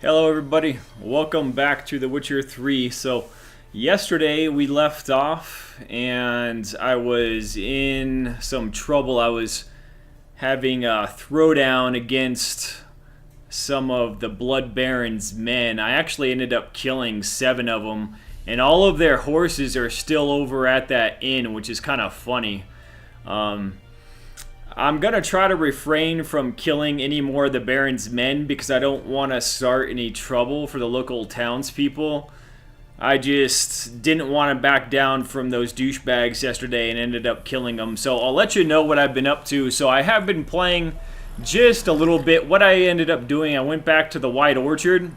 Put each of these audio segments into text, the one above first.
Hello everybody, welcome back to The Witcher 3. So yesterday we left off and I was in some trouble. I was having a throwdown against some of the Blood Baron's men. I actually ended up killing 7 of them, and all of their horses are still over at that inn, which is kind of funny. I'm going to try to refrain from killing any more of the Baron's men because I don't want to start any trouble for the local townspeople. I just didn't want to back down from those douchebags yesterday and ended up killing them. So I'll let you know what I've been up to. So I have been playing just a little bit. What I ended up doing, I went back to the White Orchard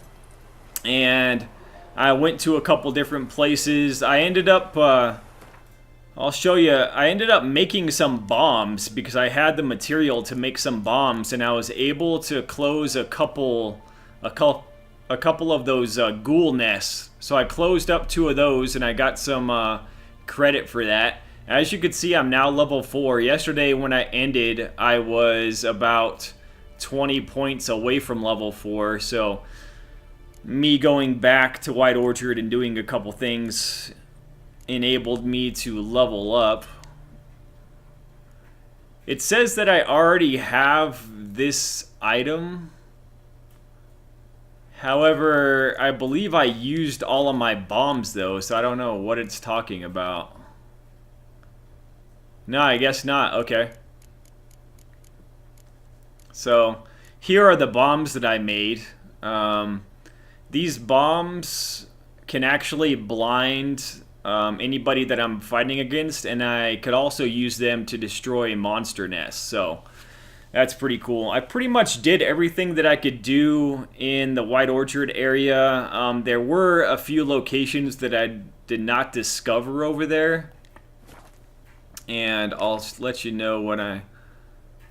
and I went to a couple different places. I ended up... I'll show you. I ended up making some bombs because I had the material to make some bombs, and I was able to close a couple of those ghoul nests. So I closed up 2 of those, and I got some credit for that. As you can see, I'm now level 4. Yesterday, when I ended, I was about 20 points away from level 4. So me going back to White Orchard and doing a couple things enabled me to level up. It says that I already have this item. However, I believe I used all of my bombs though, so I don't know what it's talking about. No, I guess not. Okay. So, here are the bombs that I made. These bombs can actually blind anybody that I'm fighting against, and I could also use them to destroy monster nests, so that's pretty cool. I pretty much did everything that I could do in the White Orchard area. There were a few locations that I did not discover over there, and I'll let you know when I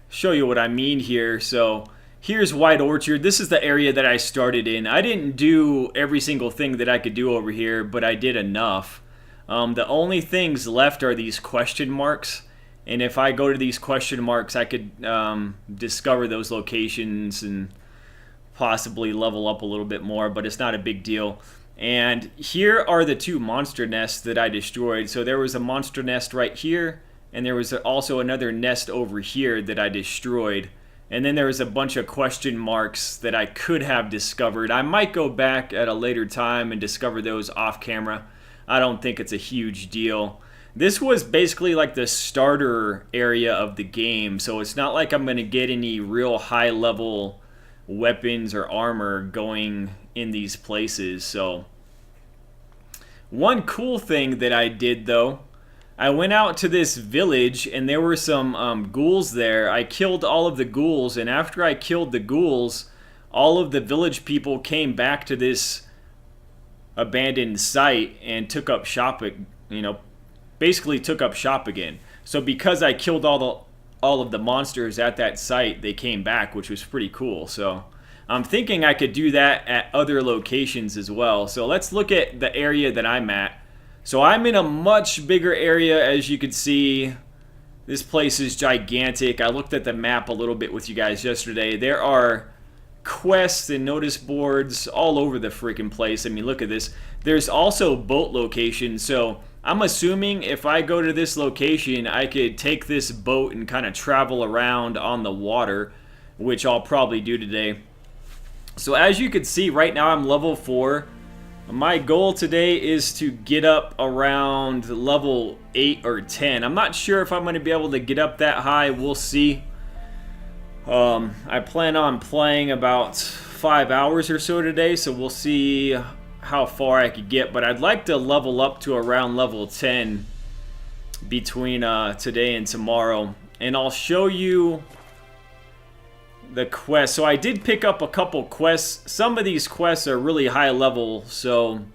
show you what I mean here. So here's White Orchard. This is the area that I started in. I didn't do every single thing that I could do over here, but I did enough. The only things left are these question marks, and if I go to these question marks, I could discover those locations and possibly level up a little bit more, but it's not a big deal. And here are the 2 monster nests that I destroyed. So there was a monster nest right here, and there was also another nest over here that I destroyed. And then there was a bunch of question marks that I could have discovered. I might go back at a later time and discover those off camera. I don't think it's a huge deal. This was basically like the starter area of the game, so it's not like I'm going to get any real high level weapons or armor going in these places. So one cool thing that I did though, I went out to this village and there were some ghouls there. I killed all of the ghouls, and after I killed the ghouls, all of the village people came back to this abandoned site and took up shop, basically took up shop again. So because I killed all of the monsters at that site, they came back, which was pretty cool. So I'm thinking I could do that at other locations as well. So let's look at the area that I'm at. So I'm in a much bigger area, as you can see. This place is gigantic. I looked at the map a little bit with you guys yesterday. There are quests and notice boards all over the freaking place. I mean, look at this. There's also boat locations, so I'm assuming if I go to this location, I could take this boat and kind of travel around on the water, which I'll probably do today. So as you can see, right now I'm level 4. My goal today is to get up around level 8 or 10. I'm not sure if I'm going to be able to get up that high. We'll see. I plan on playing about 5 hours or so today, so we'll see how far I could get, but I'd like to level up to around level 10 between today and tomorrow, and I'll show you the quests. So I did pick up a couple quests. Some of these quests are really high level, so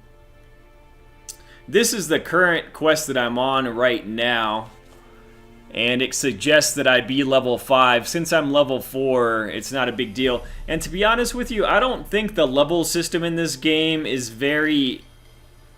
this is the current quest that I'm on right now. And it suggests that I be level 5. Since I'm level 4, it's not a big deal. And to be honest with you, I don't think the level system in this game is very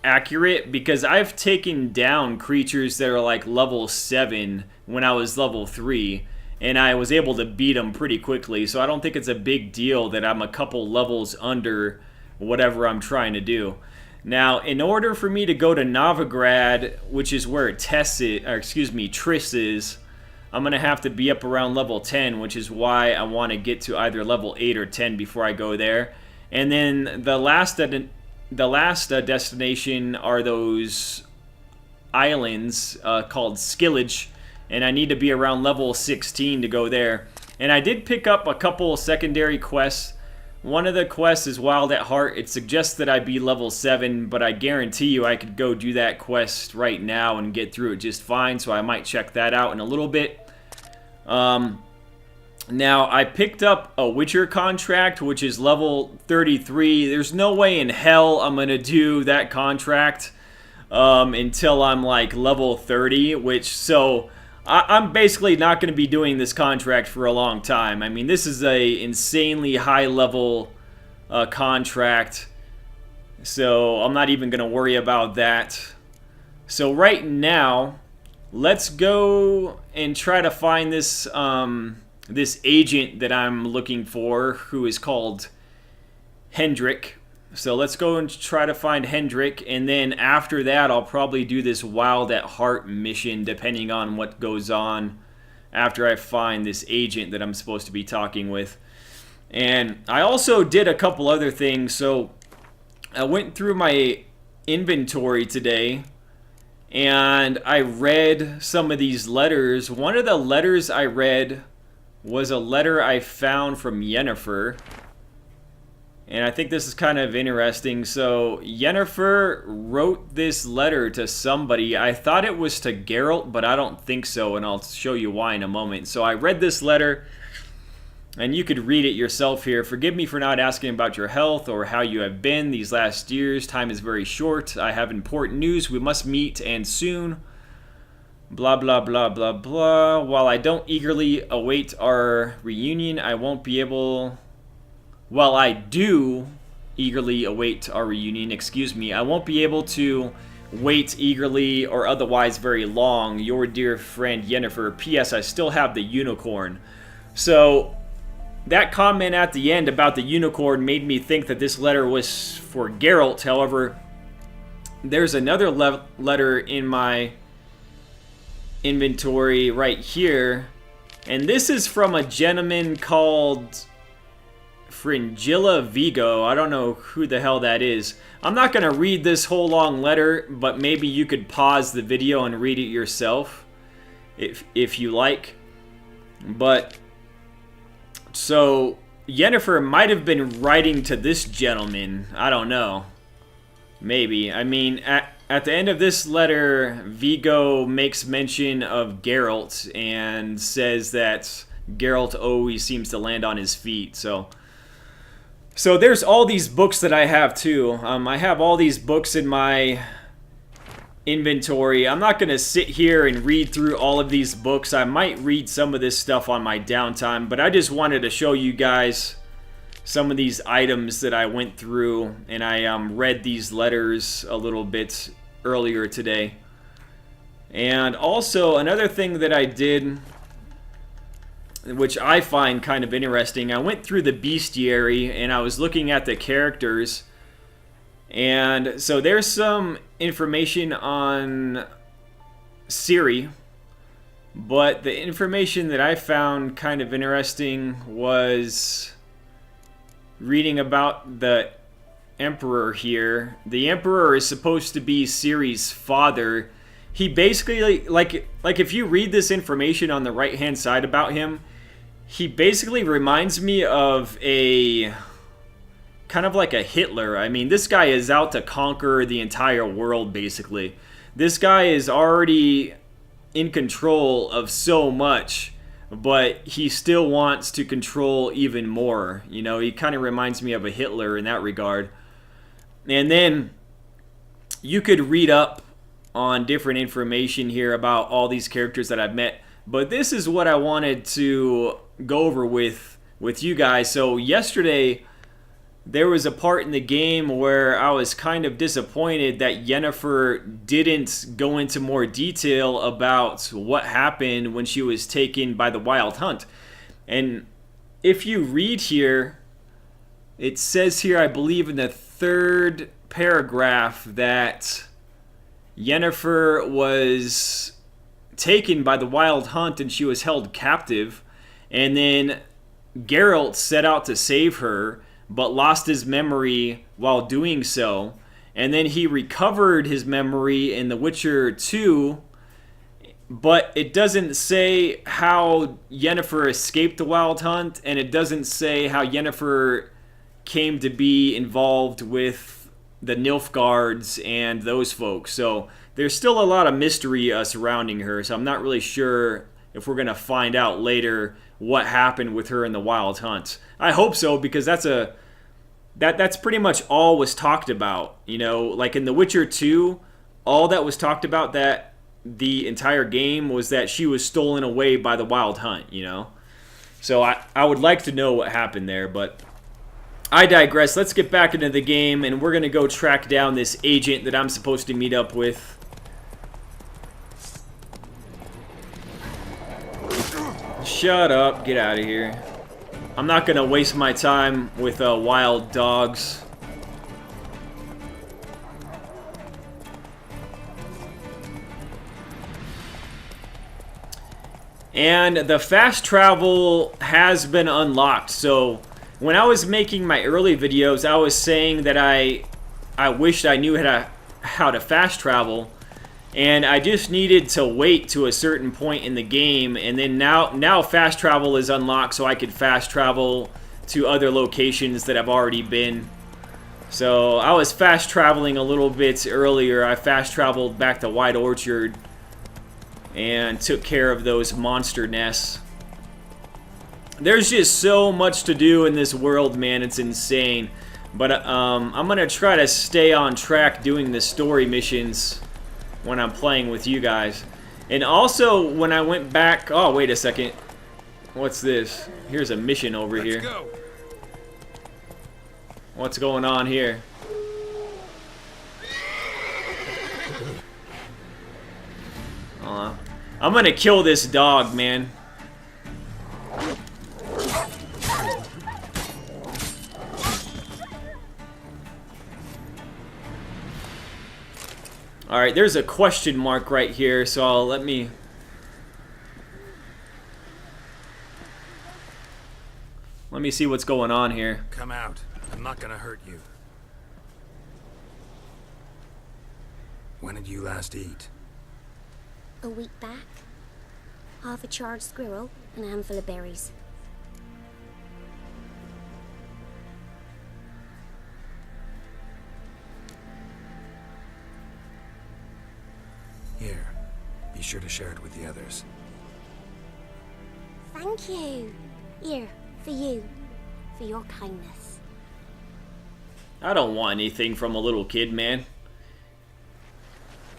accurate, because I've taken down creatures that are like level 7 when I was level 3. and I was able to beat him pretty quickly, so I don't think it's a big deal that I'm a couple levels under whatever I'm trying to do. Now, in order for me to go to Novigrad, which is where Triss is, I'm going to have to be up around level 10, which is why I want to get to either level 8 or 10 before I go there. And then the last destination are those islands called Skillage, and I need to be around level 16 to go there. And I did pick up a couple secondary quests. One of the quests is Wild at Heart. It suggests that I be level 7, but I guarantee you I could go do that quest right now and get through it just fine, so I might check that out in a little bit. Now, I picked up a Witcher contract, which is level 33. There's no way in hell I'm going to do that contract until I'm like level 30, so I'm basically not going to be doing this contract for a long time. I mean, this is a insanely high level contract, so I'm not even going to worry about that. So right now, let's go and try to find this this agent that I'm looking for, who is called Hendrik. So let's go and try to find Hendrik, and then after that I'll probably do this Wild at Heart mission, depending on what goes on after I find this agent that I'm supposed to be talking with. And I also did a couple other things. So I went through my inventory today and I read some of these letters. One of the letters I read was a letter I found from Yennefer. And I think this is kind of interesting. So Yennefer wrote this letter to somebody. I thought it was to Geralt, but I don't think so, and I'll show you why in a moment. So I read this letter, and you could read it yourself here. Forgive me for not asking about your health or how you have been these last years. Time is very short. I have important news. We must meet, and soon. Blah, blah, blah, blah, blah. While I don't eagerly await our reunion, I won't be able... While I do eagerly await our reunion, I won't be able to wait eagerly or otherwise very long. Your dear friend Yennefer. P.S. I still have the unicorn. So that comment at the end about the unicorn made me think that this letter was for Geralt. However, there's another letter in my inventory right here, and this is from a gentleman called Fringilla Vigo. I don't know who the hell that is. I'm not going to read this whole long letter, but maybe you could pause the video and read it yourself if you like. But so Yennefer might have been writing to this gentleman. I don't know. Maybe. I mean, at the end of this letter, Vigo makes mention of Geralt and says that Geralt always seems to land on his feet. So there's all these books that I have too. I have all these books in my inventory. I'm not going to sit here and read through all of these books. I might read some of this stuff on my downtime, but I just wanted to show you guys some of these items that I went through, and I read these letters a little bit earlier today. And also another thing that I did, which I find kind of interesting, I went through the bestiary and I was looking at the characters, and so there's some information on Ciri, but the information that I found kind of interesting was reading about the Emperor here. The Emperor is supposed to be Ciri's father. He basically, like if you read this information on the right hand side about him, he basically reminds me of a kind of like a Hitler. I mean, this guy is out to conquer the entire world, basically. This guy is already in control of so much, but he still wants to control even more. You know, he kind of reminds me of a Hitler in that regard. And then you could read up on different information here about all these characters that I've met, but this is what I wanted to go over with you guys. So yesterday there was a part in the game where I was kind of disappointed that Yennefer didn't go into more detail about what happened when she was taken by the Wild Hunt. And if you read here, it says here, I believe in the third paragraph, that Yennefer was taken by the Wild Hunt and she was held captive. And then Geralt set out to save her, but lost his memory while doing so. And then he recovered his memory in The Witcher 2, but it doesn't say how Yennefer escaped the Wild Hunt, and it doesn't say how Yennefer came to be involved with the Nilfgaards and those folks. So there's still a lot of mystery surrounding her, so I'm not really sure if we're going to find out later what happened with her in the Wild Hunt. I hope so, because that's pretty much all was talked about. You know, like in The Witcher 2, all that was talked about that the entire game was that she was stolen away by the Wild Hunt, you know? So I would like to know what happened there, but I digress. Let's get back into the game, and we're going to go track down this agent that I'm supposed to meet up with. Shut up. Get out of here. I'm not going to waste my time with wild dogs. And the fast travel has been unlocked. So when I was making my early videos, I was saying that I wished I knew how to fast travel. And I just needed to wait to a certain point in the game, and then now fast travel is unlocked, so I could fast travel to other locations that I've already been. So I was fast traveling a little bit earlier. I fast traveled back to White Orchard and took care of those monster nests. There's just so much to do in this world, man. It's insane. But I'm gonna try to stay on track doing the story missions when I'm playing with you guys. And also, when I went back... Oh, wait a second. What's this? Here's a mission over here. Go. What's going on here? I'm gonna kill this dog, man. Alright, there's a question mark right here, so let me see what's going on here. Come out. I'm not gonna hurt you. When did you last eat? A week back. Half a charred squirrel and a handful of berries. Here, be sure to share it with the others. Thank you. Here, for you. For your kindness. I don't want anything from a little kid, man.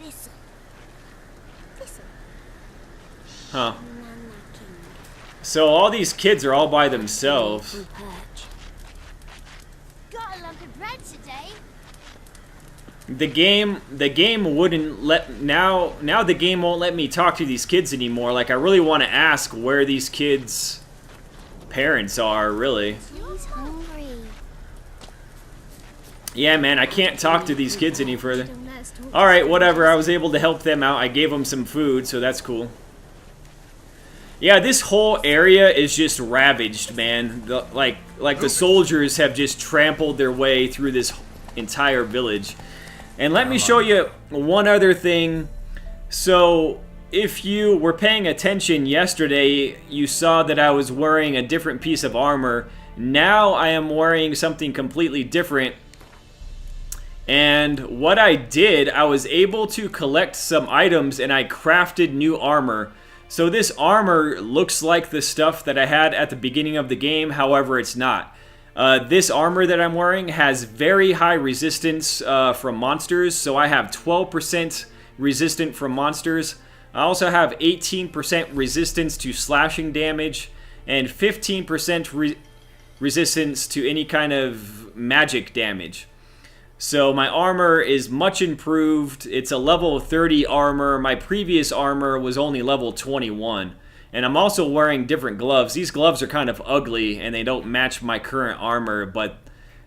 Thistle. Huh. So all these kids are all by themselves. Got a lump of bread today. The game wouldn't let now the game won't let me talk to these kids anymore. Like, I really want to ask where these kids' parents are, really. He's hungry. Yeah, man, I can't talk to these kids any further. Alright, whatever. I was able to help them out. I gave them some food, so that's cool. Yeah, this whole area is just ravaged, man. Like the soldiers have just trampled their way through this entire village. And let me show you one other thing. So, if you were paying attention yesterday, you saw that I was wearing a different piece of armor. Now I am wearing something completely different. And what I did, I was able to collect some items and I crafted new armor. So this armor looks like the stuff that I had at the beginning of the game, however it's not. This armor that I'm wearing has very high resistance from monsters, so I have 12% resistant from monsters. I also have 18% resistance to slashing damage and 15% resistance to any kind of magic damage. So my armor is much improved. It's a level 30 armor. My previous armor was only level 21. And I'm also wearing different gloves. These gloves are kind of ugly and they don't match my current armor, but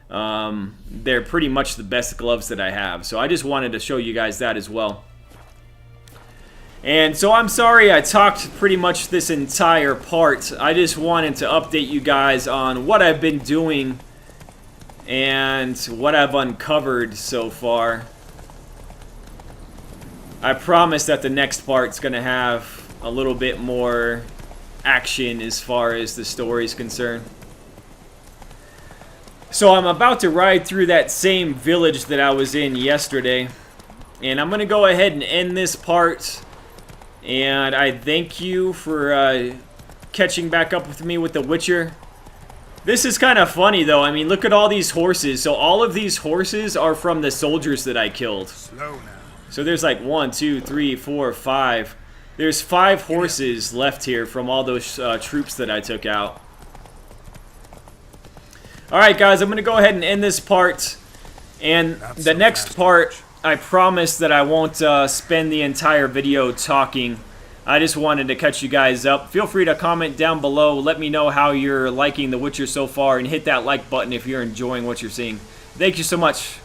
They're pretty much the best gloves that I have. So I just wanted to show you guys that as well. And so I'm sorry I talked pretty much this entire part. I just wanted to update you guys on what I've been doing and what I've uncovered so far. I promise that the next part's going to have a little bit more action as far as the story is concerned. So I'm about to ride through that same village that I was in yesterday. And I'm going to go ahead and end this part. And I thank you for catching back up with me with The Witcher. This is kind of funny though. I mean, look at all these horses. So all of these horses are from the soldiers that I killed. Slow now. So there's like 1, 2, 3, 4, 5. There's 5 horses left here from all those troops that I took out. Alright guys, I'm going to go ahead and end this part. And the next part, I promise that I won't spend the entire video talking. I just wanted to catch you guys up. Feel free to comment down below. Let me know how you're liking The Witcher so far. And hit that like button if you're enjoying what you're seeing. Thank you so much.